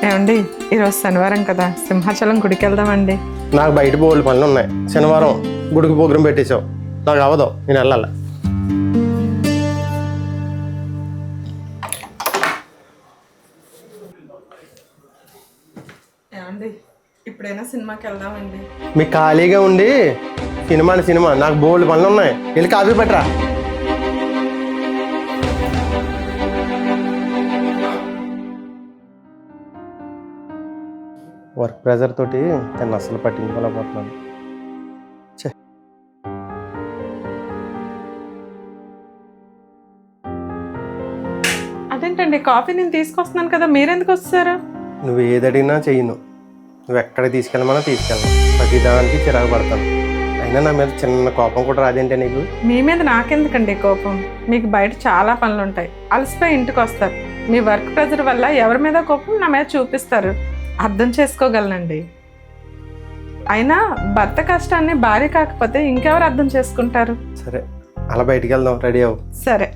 ఏమండి ఈరోజు శనివారం కదా, సింహాచలం గుడికి వెళ్దామండి. నాకు బయట బోల్డ్ పనులు ఉన్నాయి. శనివారం గుడికి ప్రోగ్రాం పెట్టేశావు, నాకు అవ్వదు, నేను వెళ్ళాలి. ఏమండి ఇప్పుడైనా సినిమాకి వెళ్దామండి. మీకు ఖాళీగా ఉండి సినిమా నాకు బోల్డ్ పనులు ఉన్నాయి. వెళ్ళి కాఫీ పెట్టరా. వర్క్ ప్రెజర్ తోటి తను అసలు పట్టించుకోలేకపోతున్నాను. అదేంటండి, కాఫీ నేను తీసుకొస్తున్నాను కదా, మీరెందుకు వస్తారు? నువ్వు ఏదడిగినా చెయ్యను, నువ్వు ఎక్కడికి తీసుకెళ్ళమన్నా తీసుకెళ్ళను. ప్రతి దానికి చిరాకు పడతాను. అయినా నా మీద చిన్న కోపం కూడా రాదేంటే నీకు? మీ మీద నాకెందుకండి కోపం? మీకు బయట చాలా పనులు ఉంటాయి, అలసిపోయి ఇంటికి వస్తారు. మీ వర్క్ ప్రెజర్ వల్ల ఎవరి మీద కోపం నా మీద చూపిస్తారు, అర్థం చేసుకోగలనండి. అయినా భర్త కష్టాన్ని భార్య కాకపోతే ఇంకెవరు అర్థం చేసుకుంటారు? సరే, అలా బయటికి వెళ్దాం, రెడీ అవ్వు. సరే.